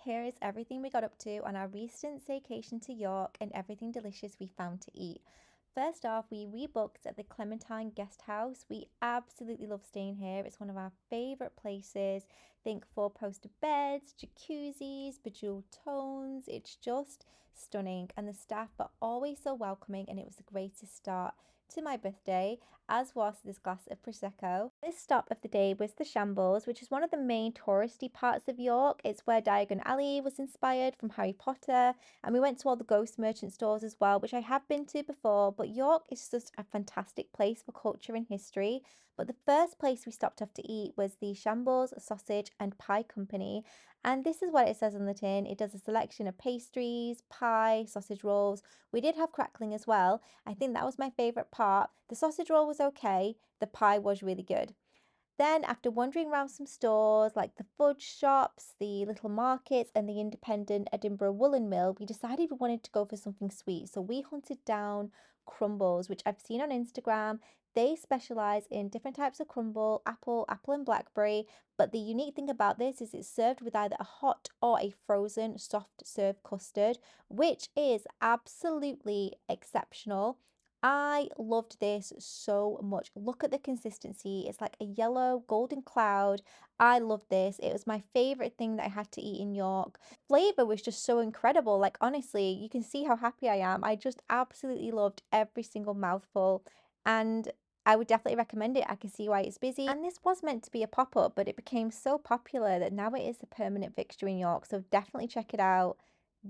here is everything we got up to on our recent staycation to York and everything delicious we found to eat. First off, we rebooked at the Clementine Guest House. We absolutely love staying here. It's one of our favourite places. Think four-poster beds, jacuzzis, bejeweled tones. It's just stunning, and the staff are always so welcoming, and it was the greatest start to my birthday, as was this glass of Prosecco. This stop of the day was the Shambles, which is one of the main touristy parts of York. It's where Diagon Alley was inspired from Harry Potter, and we went to all the ghost merchant stores as well, which I have been to before, but York is just a fantastic place for culture and history. But the first place we stopped off to eat was the Shambles Sausage and Pie Company, and this is what it says on the tin. It does a selection of pastries, pie, sausage rolls. We did have crackling as well. I think that was my favourite part. The sausage roll was okay, the pie was really good. Then, after wandering around some stores like the fudge shops, the little markets, and the independent Edinburgh Woolen Mill, we decided we wanted to go for something sweet. So we hunted down crumbles, which I've seen on Instagram. They specialize in different types of crumble, apple and blackberry. But the unique thing about this is it's served with either a hot or a frozen soft serve custard, which is absolutely exceptional. I loved this so much. Look at the consistency. It's like a yellow golden cloud. I loved this. It was my favorite thing that I had to eat in York. Flavor was just so incredible. Like, honestly, you can see how happy I am. I just absolutely loved every single mouthful, and I would definitely recommend it. I can see why it's busy. And this was meant to be a pop-up, but it became so popular that now it is a permanent fixture in York. So definitely check it out.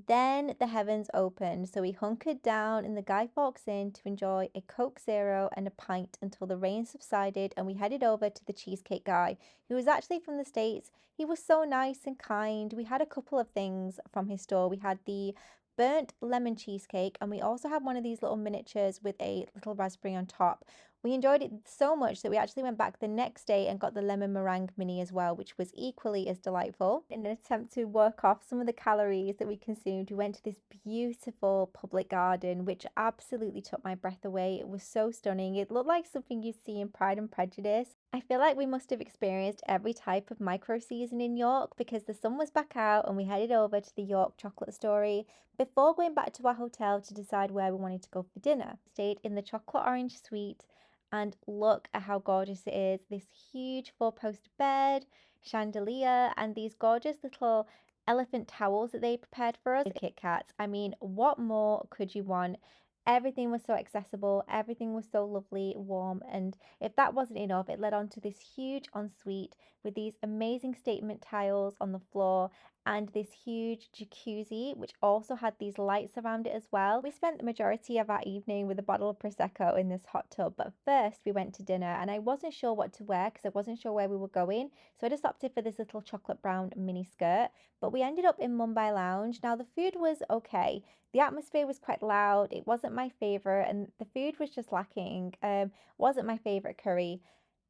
Then the heavens opened, so we hunkered down in the Guy Fawkes Inn to enjoy a Coke Zero and a pint until the rain subsided, and we headed over to the Cheesecake Guy, who was actually from the States. He was so nice and kind. We had a couple of things from his store. We had the burnt lemon cheesecake, and we also had one of these little miniatures with a little raspberry on top. We enjoyed it so much that we actually went back the next day and got the lemon meringue mini as well, which was equally as delightful. In an attempt to work off some of the calories that we consumed, we went to this beautiful public garden, which absolutely took my breath away. It was so stunning. It looked like something you'd see in Pride and Prejudice. I feel like we must have experienced every type of micro season in York, because the sun was back out and we headed over to the York Chocolate Story before going back to our hotel to decide where we wanted to go for dinner. Stayed in the Chocolate Orange Suite, and look at how gorgeous it is. This huge four-post bed, chandelier, and these gorgeous little elephant towels that they prepared for us. Kit Kats. I mean, what more could you want? Everything was so accessible, everything was so lovely, warm, and if that wasn't enough, it led on to this huge ensuite with these amazing statement tiles on the floor and this huge jacuzzi, which also had these lights around it as well. We spent the majority of our evening with a bottle of Prosecco in this hot tub, but first we went to dinner, and I wasn't sure what to wear because I wasn't sure where we were going, so I just opted for this little chocolate brown mini skirt. But we ended up in Mumbai Lounge. Now, the food was okay. The atmosphere was quite loud. It wasn't my favorite, and the food was just lacking. Wasn't my favorite curry.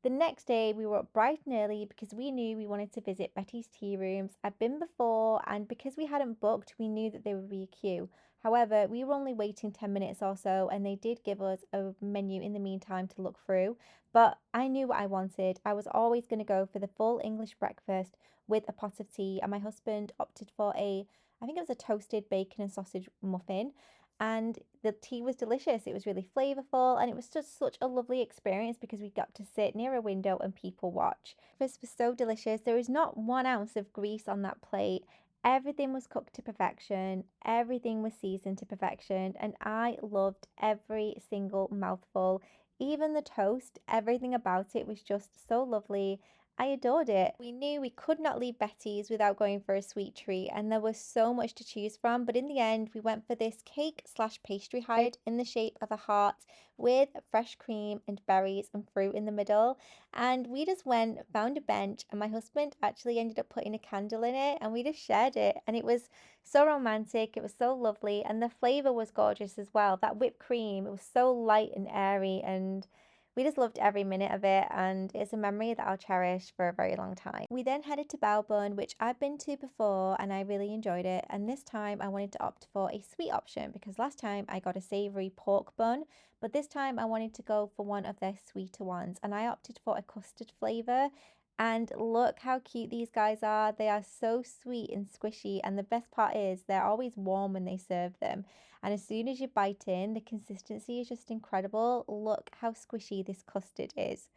The next day, we were up bright and early because we knew we wanted to visit Betty's Tea Rooms. I'd been before, and because we hadn't booked, we knew that there would be a queue. However, we were only waiting 10 minutes or so, and they did give us a menu in the meantime to look through. But I knew what I wanted. I was always going to go for the full English breakfast with a pot of tea, and my husband opted for I think it was a toasted bacon and sausage muffin, and the tea was delicious. It was really flavorful, and it was just such a lovely experience because we got to sit near a window and people watch. This was so delicious. There was not 1 ounce of grease on that plate. Everything was cooked to perfection, everything was seasoned to perfection, and I loved every single mouthful. Even the toast, everything about it was just so lovely. I adored it. We knew we could not leave Betty's without going for a sweet treat, and there was so much to choose from, but in the end we went for this cake slash pastry hybrid in the shape of a heart with fresh cream and berries and fruit in the middle. And we just went, found a bench, and my husband actually ended up putting a candle in it, and we just shared it, and it was so romantic. It was so lovely, and the flavor was gorgeous as well. That whipped cream, it was so light and airy, and we just loved every minute of it, and it's a memory that I'll cherish for a very long time. We then headed to Balbun, which I've been to before and I really enjoyed it, and this time I wanted to opt for a sweet option because last time I got a savoury pork bun, but this time I wanted to go for one of their sweeter ones, and I opted for a custard flavour. And look how cute these guys are. They are so sweet and squishy. And the best part is they're always warm when they serve them. And as soon as you bite in, the consistency is just incredible. Look how squishy this custard is.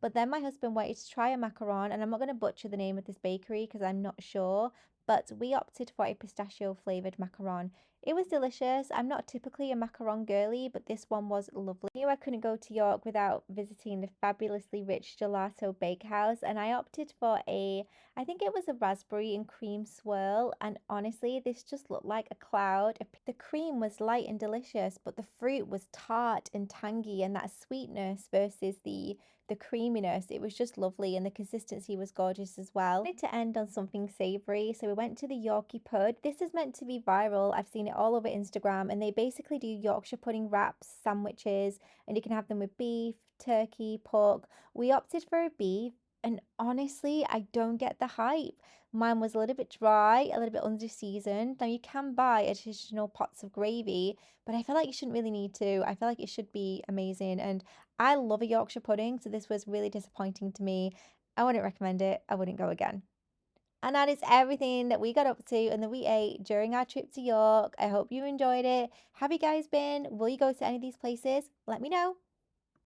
But then my husband wanted to try a macaron, and I'm not going to butcher the name of this bakery because I'm not sure, but we opted for a pistachio flavored macaron. It was delicious. I'm not typically a macaron girly, but this one was lovely. I knew I couldn't go to York without visiting the fabulously rich gelato bakehouse, and I opted for I think it was a raspberry and cream swirl, and honestly, this just looked like a cloud. The cream was light and delicious, but the fruit was tart and tangy, and that sweetness versus the creaminess. It was just lovely and the consistency was gorgeous as well. I wanted to end on something savory, so we went to the Yorkie Pud. This is meant to be viral. I've seen it all over Instagram, and they basically do Yorkshire pudding wraps, sandwiches, and you can have them with beef, turkey, pork. We opted for a beef, and honestly, I don't get the hype. Mine was a little bit dry, a little bit under seasoned. Now you can buy additional pots of gravy, but I feel like you shouldn't really need to. I feel like it should be amazing, and I love a Yorkshire pudding, so this was really disappointing to me. I wouldn't recommend it. I wouldn't go again. And that is everything that we got up to and that we ate during our trip to York. I hope you enjoyed it. Have you guys been? Will you go to any of these places? Let me know.